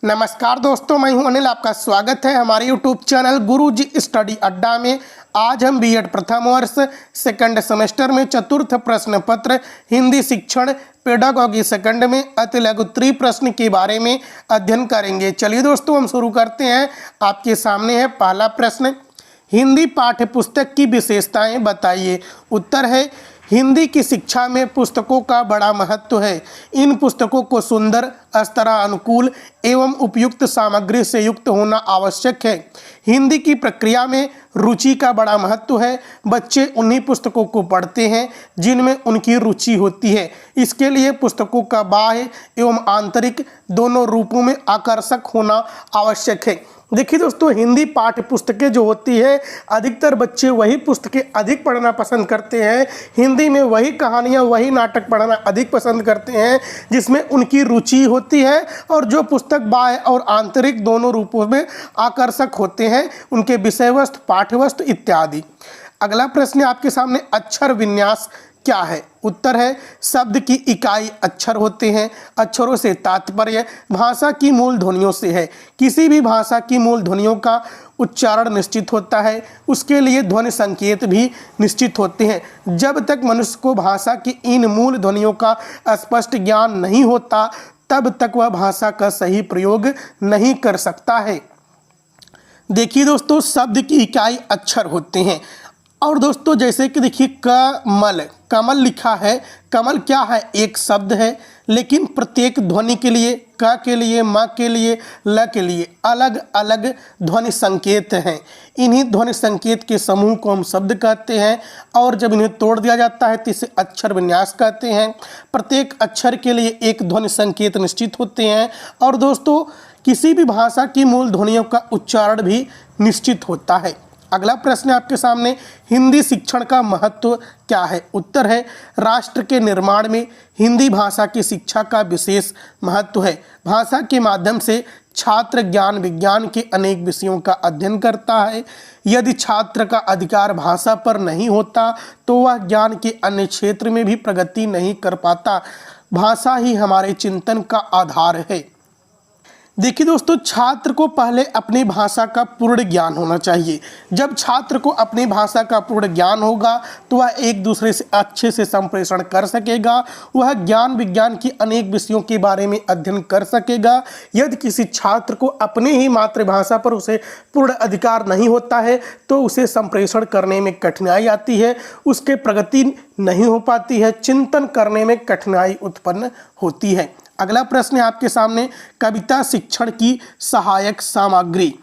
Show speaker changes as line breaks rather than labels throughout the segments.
नमस्कार दोस्तों, मैं हूं अनिल। आपका स्वागत है हमारे YouTube चैनल गुरुजी स्टडी अड्डा में। आज हम बीएड प्रथम वर्ष सेकंड सेमेस्टर में चतुर्थ प्रश्न पत्र हिंदी शिक्षण पेडागॉजी सेकंड में अति लघु प्रश्न के बारे में अध्ययन करेंगे। चलिए दोस्तों, हम शुरू करते हैं। आपके सामने है पहला प्रश्न, हिंदी पाठ्य पुस्तक की विशेषताएं बताइए। उत्तर है, हिंदी की शिक्षा में पुस्तकों का बड़ा महत्व है। इन पुस्तकों को सुंदर, अनुकूल एवं उपयुक्त सामग्री से युक्त होना आवश्यक है। हिंदी की प्रक्रिया में रुचि का बड़ा महत्व है। बच्चे उन्हीं पुस्तकों को पढ़ते हैं जिनमें उनकी रुचि होती है। इसके लिए पुस्तकों का बाह्य एवं आंतरिक दोनों रूपों में आकर्षक होना आवश्यक है। देखिए दोस्तों, हिंदी पाठ्य पुस्तकें जो होती है, अधिकतर बच्चे वही पुस्तकें अधिक पढ़ना पसंद करते हैं। हिंदी में वही कहानियाँ, वही नाटक पढ़ना अधिक पसंद करते हैं जिसमें उनकी रुचि होती है और जो पुस्तक बाह्य और आंतरिक दोनों रूपों में आकर्षक होते हैं, उनके विषय वस्तु, पाठ्य वस्तु इत्यादि। अगला प्रश्न आपके सामने, अक्षर विन्यास क्या है। उत्तर है, शब्द की इकाई अक्षर होते हैं। अक्षरों से तात्पर्य भाषा की मूल ध्वनियों से है। किसी भी भाषा की मूल ध्वनियों का उच्चारण निश्चित होता है, उसके लिए ध्वनि संकेत भी निश्चित होते हैं। जब तक मनुष्य को भाषा की इन मूल ध्वनियों का स्पष्ट ज्ञान नहीं होता, तब तक वह भाषा का सही प्रयोग नहीं कर सकता है। देखिए दोस्तों, शब्द की इकाई अक्षर होते हैं। और दोस्तों, जैसे कि देखिए कमल, कमल लिखा है। कमल क्या है? एक शब्द है, लेकिन प्रत्येक ध्वनि के लिए, क के लिए, म के लिए, ल के लिए अलग अलग ध्वनि संकेत हैं। इन्हीं ध्वनि संकेत के समूह को हम शब्द कहते हैं और जब इन्हें तोड़ दिया जाता है तो इसे अक्षर विन्यास कहते हैं। प्रत्येक अक्षर के लिए एक ध्वनि संकेत निश्चित होते हैं और दोस्तों, किसी भी भाषा की मूल ध्वनियों का उच्चारण भी निश्चित होता है। अगला प्रश्न आपके सामने, हिंदी शिक्षण का महत्व क्या है। उत्तर है, राष्ट्र के निर्माण में हिंदी भाषा की शिक्षा का विशेष महत्व है। भाषा के माध्यम से छात्र ज्ञान विज्ञान के अनेक विषयों का अध्ययन करता है। यदि छात्र का अधिकार भाषा पर नहीं होता तो वह ज्ञान के अन्य क्षेत्र में भी प्रगति नहीं कर पाता। भाषा ही हमारे चिंतन का आधार है। देखिए दोस्तों, छात्र को पहले अपनी भाषा का पूर्ण ज्ञान होना चाहिए। जब छात्र को अपनी भाषा का पूर्ण ज्ञान होगा तो वह एक दूसरे से अच्छे से संप्रेषण कर सकेगा। वह ज्ञान विज्ञान की अनेक विषयों के बारे में अध्ययन कर सकेगा। यदि किसी छात्र को अपनी ही मातृभाषा पर उसे पूर्ण अधिकार नहीं होता है तो उसे संप्रेषण करने में कठिनाई आती है, उसके प्रगति नहीं हो पाती है, चिंतन करने में कठिनाई उत्पन्न होती है। अगला प्रश्न है आपके सामने, कविता शिक्षण की सहायक सामग्री।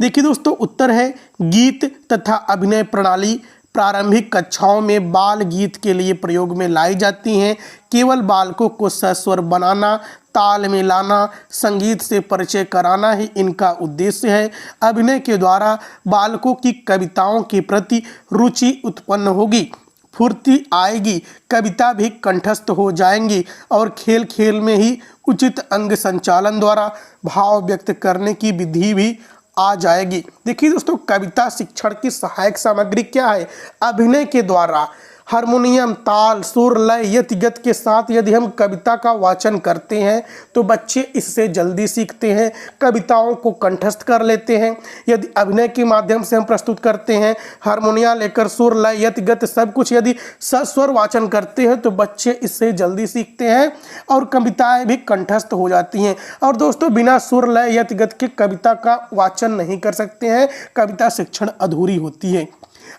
देखिए दोस्तों, उत्तर है, गीत तथा अभिनय प्रणाली प्रारंभिक कक्षाओं में बाल गीत के लिए प्रयोग में लाई जाती हैं। केवल बालकों को सस्वर बनाना, ताल में लाना, संगीत से परिचय कराना ही इनका उद्देश्य है। अभिनय के द्वारा बालकों की कविताओं के प्रति रुचि उत्पन्न होगी, फुर्ती आएगी, कविता भी कंठस्थ हो जाएंगी और खेल खेल में ही उचित अंग संचालन द्वारा भाव व्यक्त करने की विधि भी आ जाएगी। देखिए दोस्तों, कविता शिक्षण की सहायक सामग्री क्या है। अभिनय के द्वारा हारमोनियम, ताल, सुर, लय, यति गति के साथ यदि हम कविता का वाचन करते हैं तो बच्चे इससे जल्दी सीखते हैं, कविताओं को कंठस्थ कर लेते हैं। यदि अभिनय के माध्यम से हम प्रस्तुत करते हैं, हारमोनिया लेकर सुर, लय, यति गति सब कुछ यदि सस्वर वाचन करते हैं तो बच्चे इससे जल्दी सीखते हैं और कविताएं भी कंठस्थ हो जाती हैं। और दोस्तों, बिना सुर, लय, यति गति के कविता का वाचन नहीं कर सकते हैं, कविता शिक्षण अधूरी होती है।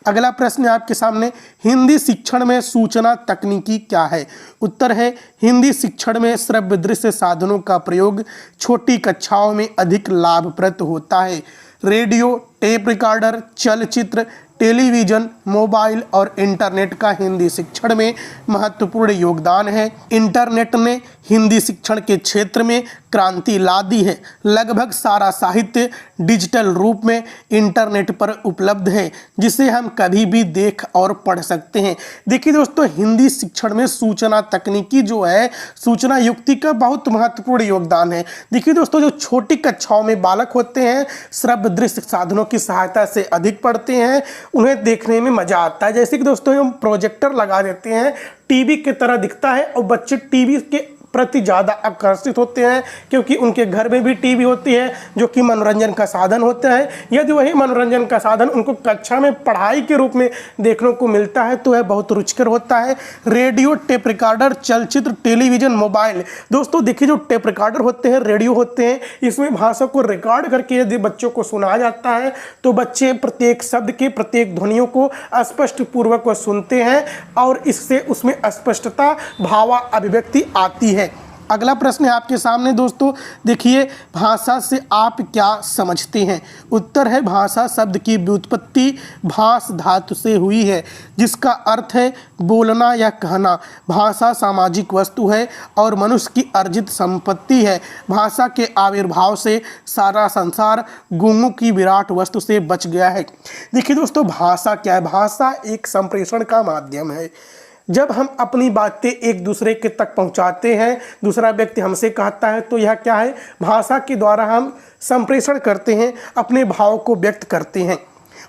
अगला प्रश्न है आपके सामने, हिंदी शिक्षण में सूचना तकनीकी क्या है। उत्तर है, हिंदी शिक्षण में श्रव्य दृश्य साधनों का प्रयोग छोटी कक्षाओं में अधिक लाभप्रद होता है। रेडियो, टेप रिकॉर्डर, चलचित्र, टेलीविज़न, मोबाइल और इंटरनेट का हिंदी शिक्षण में महत्वपूर्ण योगदान है। इंटरनेट ने हिंदी शिक्षण के क्षेत्र में क्रांति ला दी है। लगभग सारा साहित्य डिजिटल रूप में इंटरनेट पर उपलब्ध है, जिसे हम कभी भी देख और पढ़ सकते हैं। देखिए दोस्तों, हिंदी शिक्षण में सूचना तकनीकी जो है, सूचना युक्ति का बहुत महत्वपूर्ण योगदान है। देखिए दोस्तों, जो छोटी कक्षाओं में बालक होते हैं, श्रव्य दृश्य साधनों की सहायता से अधिक पढ़ते हैं, उन्हें देखने में मज़ा आता है। जैसे कि दोस्तों, हम प्रोजेक्टर लगा देते हैं, टीवी की तरह दिखता है और बच्चे टीवी के प्रति ज़्यादा आकर्षित होते हैं, क्योंकि उनके घर में भी टीवी होती है जो कि मनोरंजन का साधन होता है। यदि वही मनोरंजन का साधन उनको कक्षा में पढ़ाई के रूप में देखने को मिलता है तो वह बहुत रुचिकर होता है। रेडियो, टेप रिकॉर्डर, चलचित्र, टेलीविज़न, मोबाइल। दोस्तों देखिए, जो टेप रिकॉर्डर होते हैं, रेडियो होते हैं, इसमें भाषा को रिकॉर्ड करके यदि बच्चों को सुनाया जाता है तो बच्चे प्रत्येक शब्द के, प्रत्येक ध्वनियों को स्पष्ट पूर्वक सुनते हैं और इससे उसमें स्पष्टता, भाव अभिव्यक्ति आती है। अगला प्रश्न है आपके सामने दोस्तों, देखिए, भाषा से आप क्या समझते हैं? उत्तर है, भाषा शब्द की व्युत्पत्ति भाष धातु से हुई है, जिसका अर्थ है बोलना या कहना। भाषा सामाजिक वस्तु है और मनुष्य की अर्जित संपत्ति है। भाषा के आविर्भाव से सारा संसार गूंगों की विराट वस्तु से बच गया है। देखिए दोस्तों, भाषा क्या है? भाषा एक संप्रेषण का माध्यम है। जब हम अपनी बातें एक दूसरे के तक पहुंचाते हैं, दूसरा व्यक्ति हमसे कहता है, तो यह क्या है? भाषा के द्वारा हम संप्रेषण करते हैं, अपने भाव को व्यक्त करते हैं।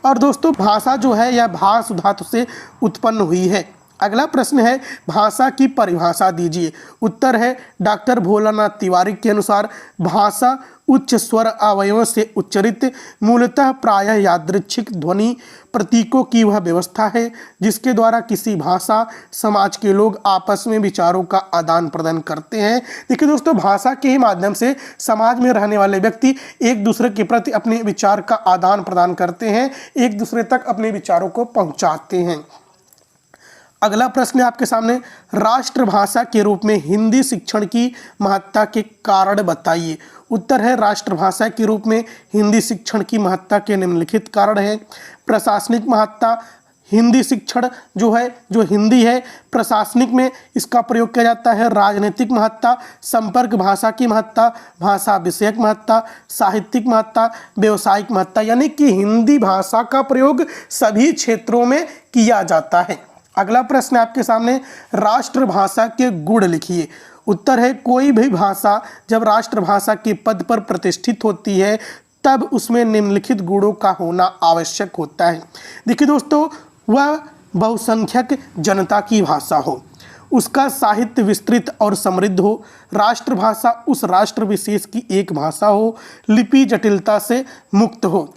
और दोस्तों, भाषा जो है यह भाष धातु से उत्पन्न हुई है। अगला प्रश्न है, भाषा की परिभाषा दीजिए। उत्तर है, डॉक्टर भोलानाथ तिवारी के अनुसार भाषा उच्च स्वर अवयवों से उच्चरित, मूलतः प्रायः यादृच्छिक ध्वनि प्रतीकों की वह व्यवस्था है जिसके द्वारा किसी भाषा समाज के लोग आपस में विचारों का आदान प्रदान करते हैं। देखिए दोस्तों, भाषा के ही माध्यम से समाज में रहने वाले व्यक्ति एक दूसरे के प्रति अपने विचार का आदान प्रदान करते हैं, एक दूसरे तक अपने विचारों को पहुंचाते हैं। अगला प्रश्न है आपके सामने, राष्ट्रभाषा के रूप में हिंदी शिक्षण की महत्ता के कारण बताइए। उत्तर है, राष्ट्रभाषा के रूप में हिंदी शिक्षण की महत्ता के निम्नलिखित कारण है। प्रशासनिक महत्ता, हिंदी शिक्षण जो हिंदी है प्रशासनिक में इसका प्रयोग किया जाता है। राजनीतिक महत्ता, संपर्क भाषा की महत्ता, भाषा विषयक महत्ता, साहित्यिक महत्ता, व्यवसायिक महत्ता, यानी कि हिंदी भाषा का प्रयोग सभी क्षेत्रों में किया जाता है। अगला प्रश्न है आपके सामने, राष्ट्रभाषा के गुण लिखिए। उत्तर है, कोई भी भाषा जब राष्ट्रभाषा के पद पर प्रतिष्ठित होती है तब उसमें निम्नलिखित गुणों का होना आवश्यक होता है। देखिए दोस्तों, वह बहुसंख्यक जनता की भाषा हो, उसका साहित्य विस्तृत और समृद्ध हो, राष्ट्रभाषा उस राष्ट्र विशेष की एक भाषा हो, लिपि जटिलता से मुक्त हो।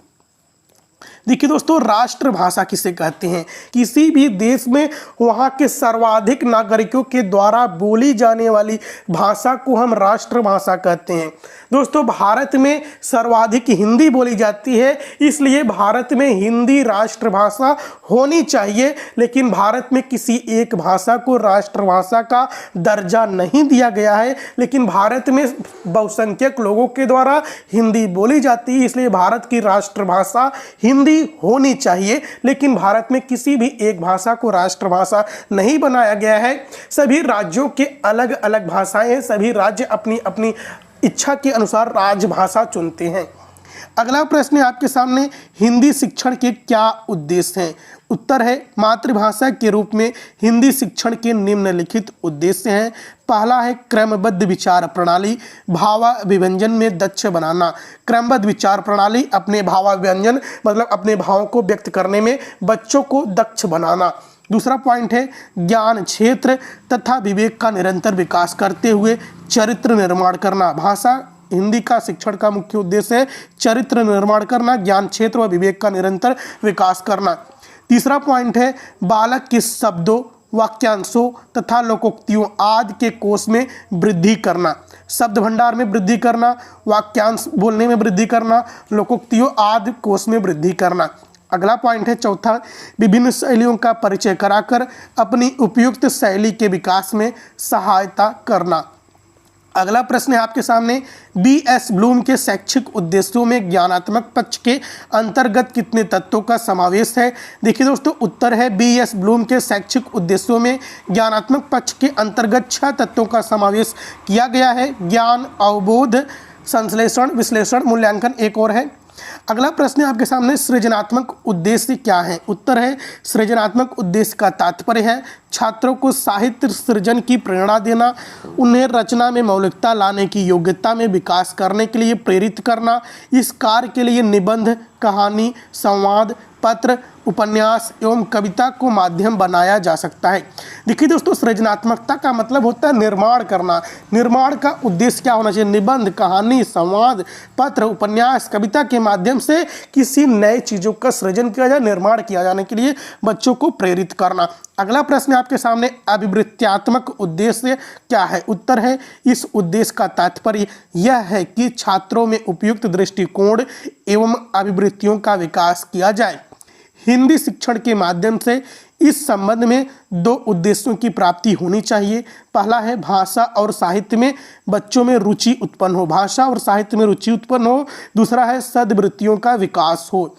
देखिए दोस्तों, राष्ट्रभाषा किसे कहते हैं? किसी भी देश में वहाँ के सर्वाधिक नागरिकों के द्वारा बोली जाने वाली भाषा को हम राष्ट्रभाषा कहते हैं। दोस्तों, भारत में सर्वाधिक हिंदी बोली जाती है, इसलिए भारत में हिंदी राष्ट्रभाषा होनी चाहिए, लेकिन भारत में किसी एक भाषा को राष्ट्रभाषा का दर्जा नहीं दिया गया है। लेकिन भारत में बहुसंख्यक लोगों के द्वारा हिंदी बोली जाती है, इसलिए भारत की राष्ट्रभाषा हिंदी होनी चाहिए, लेकिन भारत में किसी भी एक भाषा को राष्ट्रभाषा नहीं बनाया गया है। सभी राज्यों के अलग अलग भाषाएं हैं, सभी राज्य अपनी अपनी इच्छा के अनुसार राजभाषा चुनते हैं। अगला प्रश्न है आपके सामने, हिंदी शिक्षण के क्या उद्देश्य हैं? उत्तर है, मातृभाषा के रूप में हिंदी शिक्षण के निम्नलिखित उद्देश्य हैं। पहला है क्रमबद्ध विचार प्रणाली, भावाभिव्यंजन में दक्ष बनाना। क्रमबद्ध विचार प्रणाली, अपने भावाभिव्यंजन मतलब अपने भावों को व्यक्त करने में बच्चों को दक्ष बनाना। दूसरा पॉइंट है ज्ञान क्षेत्र तथा विवेक का निरंतर विकास करते हुए चरित्र निर्माण करना। भाषा हिंदी का शिक्षण का मुख्य उद्देश्य है चरित्र निर्माण करना, ज्ञान क्षेत्र व विवेक का निरंतर विकास करना। तीसरा पॉइंट है बालक के शब्दों, वाक्यांशों तथा लोकोक्तियों आदि के कोष में वृद्धि करना। शब्द भंडार में वृद्धि करना, वाक्यांश बोलने में वृद्धि करना, लोकोक्तियों आदि कोष में वृद्धि करना। अगला पॉइंट है चौथा, विभिन्न शैलियों का परिचय कराकर अपनी उपयुक्त शैली के विकास में सहायता करना। अगला प्रश्न है आपके सामने, बी.एस. ब्लूम के शैक्षिक उद्देश्यों में ज्ञानात्मक पक्ष के अंतर्गत कितने तत्वों का समावेश है? देखिए दोस्तों, उत्तर है बी.एस. ब्लूम के शैक्षिक उद्देश्यों में ज्ञानात्मक पक्ष के अंतर्गत 6 तत्वों का समावेश किया गया है। ज्ञान, अवबोध, संश्लेषण, विश्लेषण, मूल्यांकन एक और है। अगला प्रश्न है आपके सामने, सृजनात्मक उद्देश्य क्या है? उत्तर है सृजनात्मक उद्देश्य का तात्पर्य है छात्रों को साहित्य सृजन की प्रेरणा देना, उन्हें रचना में मौलिकता लाने की योग्यता में विकास करने के लिए प्रेरित करना। इस कार्य के लिए निबंध, कहानी, संवाद, पत्र, उपन्यास एवं कविता को माध्यम बनाया जा सकता है। देखिए दोस्तों, सृजनात्मकता का मतलब होता है निर्माण करना। निर्माण का उद्देश्य क्या होना चाहिए? निबंध, कहानी, संवाद, पत्र, उपन्यास, कविता के माध्यम से किसी नए चीज़ों का सृजन किया जाए, निर्माण किया जाने के लिए बच्चों को प्रेरित करना। अगला प्रश्न आपके सामने, अभिवृत्त्यात्मक उद्देश्य क्या है? उत्तर है, इस उद्देश्य का तात्पर्य यह है कि छात्रों में उपयुक्त दृष्टिकोण एवं अभिवृत्तियों का विकास किया जाए। हिंदी शिक्षण के माध्यम से इस संबंध में 2 उद्देश्यों की प्राप्ति होनी चाहिए। पहला है भाषा और साहित्य में बच्चों में रुचि उत्पन्न हो, भाषा और साहित्य में रुचि उत्पन्न हो। दूसरा है सद्वृत्तियों का विकास हो।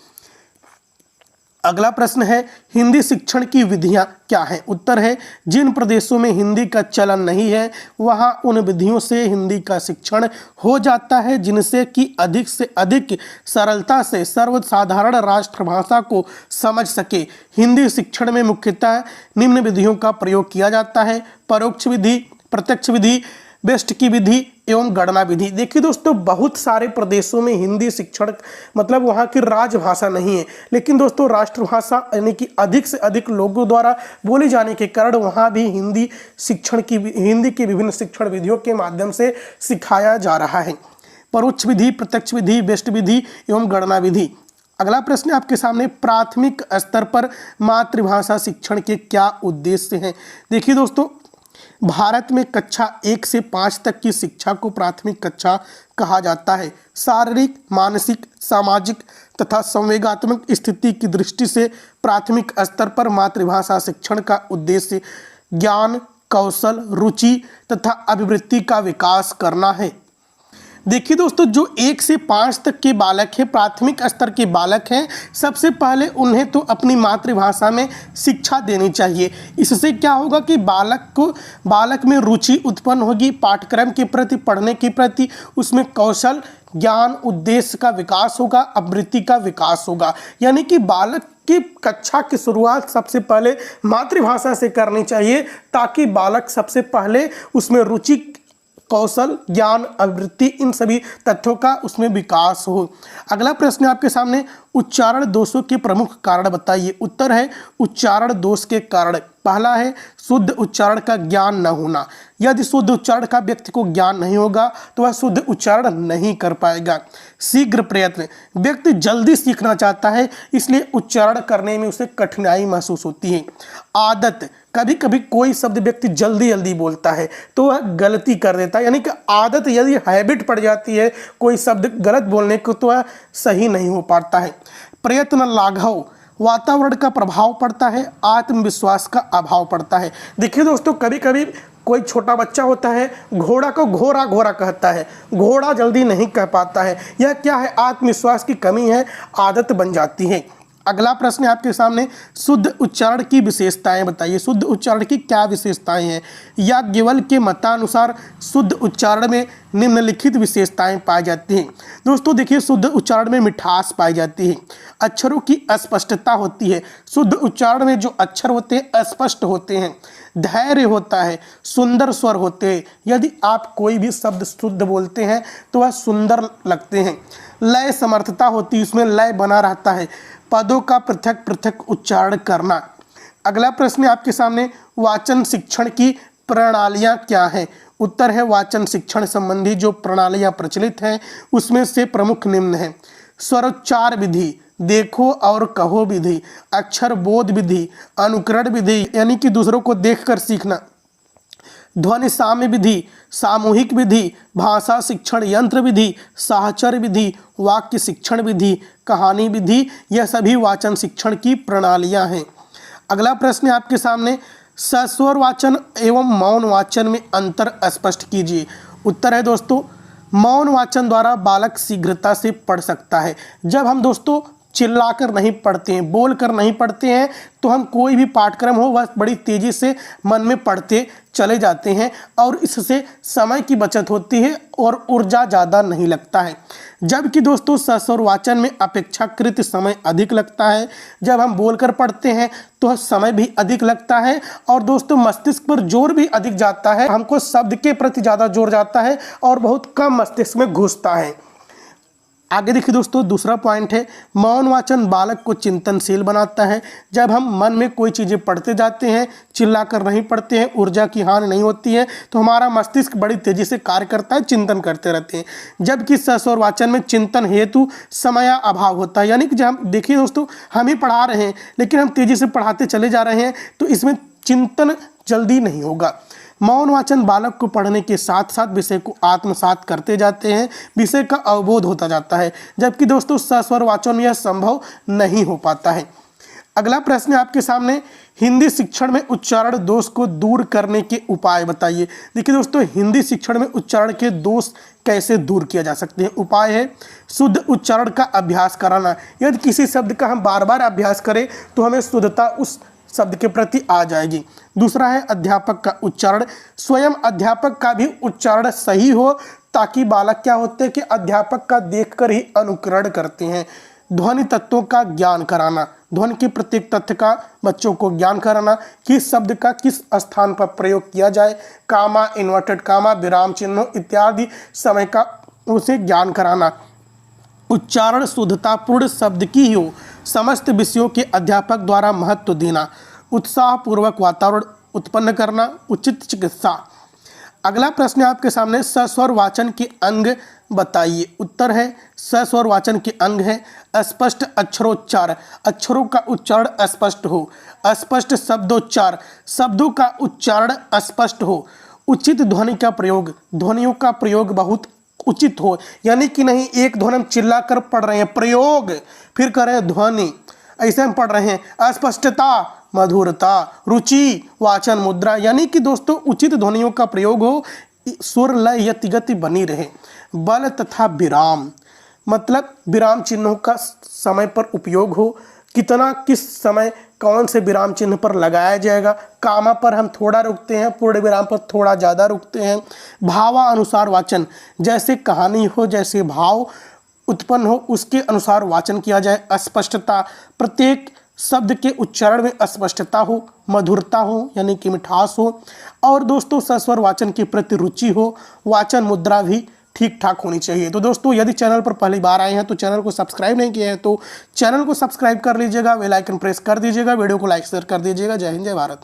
अगला प्रश्न है, हिंदी शिक्षण की विधियां क्या हैं? उत्तर है, जिन प्रदेशों में हिंदी का चलन नहीं है वहां उन विधियों से हिंदी का शिक्षण हो जाता है जिनसे कि अधिक से अधिक सरलता से सर्वसाधारण राष्ट्रभाषा को समझ सके। हिंदी शिक्षण में मुख्यतः निम्न विधियों का प्रयोग किया जाता है: परोक्ष विधि, प्रत्यक्ष विधि, बेस्ट की विधि एवं गणना विधि। देखिए दोस्तों, बहुत सारे प्रदेशों में हिंदी शिक्षण मतलब वहाँ की राजभाषा नहीं है, लेकिन दोस्तों राष्ट्रभाषा यानी कि अधिक से अधिक लोगों द्वारा बोले जाने के कारण वहाँ भी हिंदी के विभिन्न शिक्षण विधियों के माध्यम से सिखाया जा रहा है। परोक्ष विधि, प्रत्यक्ष विधि, बेस्ट विधि एवं गणना विधि। अगला प्रश्न आपके सामने, प्राथमिक स्तर पर मातृभाषा शिक्षण के क्या उद्देश्य हैं? देखिए दोस्तों, भारत में कक्षा 1 से 5 तक की शिक्षा को प्राथमिक कक्षा कहा जाता है। शारीरिक, मानसिक, सामाजिक तथा संवेगात्मक स्थिति की दृष्टि से प्राथमिक स्तर पर मातृभाषा शिक्षण का उद्देश्य ज्ञान, कौशल, रुचि तथा अभिवृत्ति का विकास करना है। देखिए दोस्तों, जो 1 से 5 तक के बालक हैं, प्राथमिक स्तर के बालक हैं, सबसे पहले उन्हें तो अपनी मातृभाषा में शिक्षा देनी चाहिए। इससे क्या होगा कि बालक में रुचि उत्पन्न होगी, पाठ्यक्रम के प्रति, पढ़ने के प्रति, उसमें कौशल, ज्ञान, उद्देश्य का विकास होगा, अभिवृत्ति का विकास होगा। यानी कि बालक की कक्षा की शुरुआत सबसे पहले मातृभाषा से करनी चाहिए ताकि बालक सबसे पहले उसमें रुचि, कौशल, ज्ञान, अभिवृत्ति, इन सभी तथ्यों का उसमें विकास हो। अगला प्रश्न आपके सामने, उच्चारण दोषों के प्रमुख कारण बताइए। उत्तर है, उच्चारण दोष के कारण पहला है शुद्ध उच्चारण का ज्ञान न होना। यदि शुद्ध उच्चारण का व्यक्ति को ज्ञान नहीं होगा तो वह शुद्ध उच्चारण नहीं कर पाएगा। शीघ्र प्रयत्न, व्यक्ति जल्दी सीखना चाहता है इसलिए उच्चारण करने में उसे कठिनाई महसूस होती है। आदत, कभी कभी कोई शब्द व्यक्ति जल्दी जल्दी बोलता है तो वह गलती कर देता है, यानी कि आदत यदि हैबिट पड़ जाती है कोई शब्द गलत बोलने को तो वह सही नहीं हो पाता है। प्रयत्न लाघव, वातावरण का प्रभाव पड़ता है, आत्मविश्वास का अभाव पड़ता है। देखिए दोस्तों, कभी कभी कोई छोटा बच्चा होता है घोड़ा को घोड़ा घोड़ा कहता है, घोड़ा जल्दी नहीं कह पाता है। यह क्या है? आत्मविश्वास की कमी है, आदत बन जाती है। अगला प्रश्न है आपके सामने, शुद्ध उच्चारण की विशेषताएं बताइए। शुद्ध उच्चारण की क्या विशेषताएं हैं? याज्ञवल्क्य के मतानुसार शुद्ध उच्चारण में निम्नलिखित विशेषताएं पाई जाती हैं। दोस्तों देखिए, शुद्ध उच्चारण में मिठास पाई जाती है, अक्षरों की अस्पष्टता होती है। शुद्ध उच्चारण में जो अक्षर होते हैं अस्पष्ट होते हैं, धैर्य होता है, सुंदर स्वर होते हैं। यदि आप कोई भी शब्द शुद्ध बोलते हैं तो वह सुंदर लगते हैं। लय समर्थता होती है, उसमें लय बना रहता है। पदों का पृथक पृथक उच्चारण करना। अगला प्रश्न है आपके सामने, वाचन शिक्षण की प्रणालियां क्या हैं? उत्तर है, वाचन शिक्षण संबंधी जो प्रणालियां प्रचलित हैं उसमें से प्रमुख निम्न हैं। स्वरोच्चार विधि, देखो और कहो विधि, अक्षर बोध विधि, अनुकरण विधि यानी कि दूसरों को देखकर सीखना, ध्वनि साम्य विधि, सामूहिक विधि, भाषा शिक्षण यंत्र विधि, साहचर्य विधि, वाक्य शिक्षण विधि, कहानी विधि, यह सभी वाचन शिक्षण की प्रणालियां हैं। अगला प्रश्न है आपके सामने, सस्वर वाचन एवं मौन वाचन में अंतर स्पष्ट कीजिए। उत्तर है दोस्तों, मौन वाचन द्वारा बालक शीघ्रता से पढ़ सकता है। जब हम दोस्तों चिल्लाकर नहीं पढ़ते हैं, बोलकर नहीं पढ़ते हैं तो हम कोई भी पाठ्यक्रम हो वह बड़ी तेज़ी से मन में पढ़ते चले जाते हैं और इससे समय की बचत होती है और ऊर्जा ज़्यादा नहीं लगता है। जबकि दोस्तों सस्वर वाचन में अपेक्षाकृत समय अधिक लगता है। जब हम बोलकर पढ़ते हैं तो समय भी अधिक लगता है और दोस्तों मस्तिष्क पर जोर भी अधिक जाता है। हमको शब्द के प्रति ज़्यादा जोर जाता है और बहुत कम मस्तिष्क में घुसता है। आगे देखिए दोस्तों, दूसरा पॉइंट है मौन वाचन बालक को चिंतनशील बनाता है। जब हम मन में कोई चीज़ें पढ़ते जाते हैं, चिल्लाकर नहीं पढ़ते हैं, ऊर्जा की हानि नहीं होती है, तो हमारा मस्तिष्क बड़ी तेजी से कार्य करता है, चिंतन करते रहते हैं। जबकि सस्वर वाचन में चिंतन हेतु समय अभाव होता है। यानी कि जब हम देखिए दोस्तों, हम ही पढ़ा रहे हैं लेकिन हम तेजी से पढ़ाते चले जा रहे हैं, तो इसमें चिंतन जल्दी नहीं होगा। मौन वाचन बालक को पढ़ने के साथ साथ विषय को आत्मसात करते जाते हैं, विषय का अवबोध होता जाता है। जबकि दोस्तों सस्वर वाचन में यह संभव नहीं हो पाता है। अगला प्रश्न है आपके सामने, हिंदी शिक्षण में उच्चारण दोष को दूर करने के उपाय बताइए। देखिए दोस्तों, हिंदी शिक्षण में उच्चारण के दोष कैसे दूर किया जा सकते हैं। उपाय है शुद्ध उच्चारण का अभ्यास कराना। यदि किसी शब्द का हम बार बार अभ्यास करें तो हमें शुद्धता उस शब्द के प्रति आ जाएगी। दूसरा है अध्यापक का उच्चारण। स्वयं अध्यापक का भी उच्चारण सही हो, ताकि बालक क्या होते हैं कि अध्यापक का देखकर ही अनुकरण करते हैं। ध्वनि तत्वों का ज्ञान कराना, ध्वनि के प्रत्येक तथ्य का बच्चों को ज्ञान कराना, किस शब्द का किस स्थान पर प्रयोग किया जाए, कामा, इन्वर्टेड कामा, विराम चिन्हों इत्यादि समय का उसे ज्ञान कराना। उच्चारण शुद्धतापूर्ण शब्द की ही हो, समस्त विषयों के अध्यापक द्वारा महत्व देना, उत्साहपूर्वक वातावरण उत्पन्न करना, उचित चिकित्सा। अगला प्रश्न आपके सामने, सस्वर वाचन के अंग बताइए। उत्तर है सस्वर वाचन के अंग है अस्पष्ट अक्षरोच्चार, अक्षरों का उच्चारण स्पष्ट हो, अस्पष्ट शब्दोच्चार, शब्दों का उच्चारण अस्पष्ट हो, उचित ध्वनि का प्रयोग, ध्वनियों का प्रयोग बहुत उचित हो। यानी कि नहीं एक ध्वनि हम चिल्ला कर पढ़ रहे हैं, प्रयोग फिर कर रहे हैं ध्वनि, ऐसे हम पढ़ रहे हैं। अस्पष्टता, मधुरता, रुचि, वाचन मुद्रा, यानी कि दोस्तों उचित ध्वनियों का प्रयोग हो, सुर लय यति गति बनी रहे। बल तथा विराम, मतलब विराम चिन्हों का समय पर उपयोग हो, कितना किस समय कौन से विराम चिन्ह पर लगाया जाएगा। कामा पर हम थोड़ा रुकते हैं, पूर्ण विराम पर थोड़ा ज़्यादा रुकते हैं। भावा अनुसार वाचन, जैसे कहानी हो, जैसे भाव उत्पन्न हो उसके अनुसार वाचन किया जाए। अस्पष्टता, प्रत्येक शब्द के उच्चारण में अस्पष्टता हो, मधुरता हो यानी कि मिठास हो, और दोस्तों सस्वर वाचन के प्रति रुचि हो, वाचन मुद्रा भी ठीक ठाक होनी चाहिए। तो दोस्तों यदि चैनल पर पहली बार आए हैं तो चैनल को सब्सक्राइब नहीं किए हैं तो चैनल को सब्सक्राइब कर लीजिएगा, बेल आइकन प्रेस कर दीजिएगा, वीडियो को लाइक शेयर कर दीजिएगा। जय हिंद, जय भारत।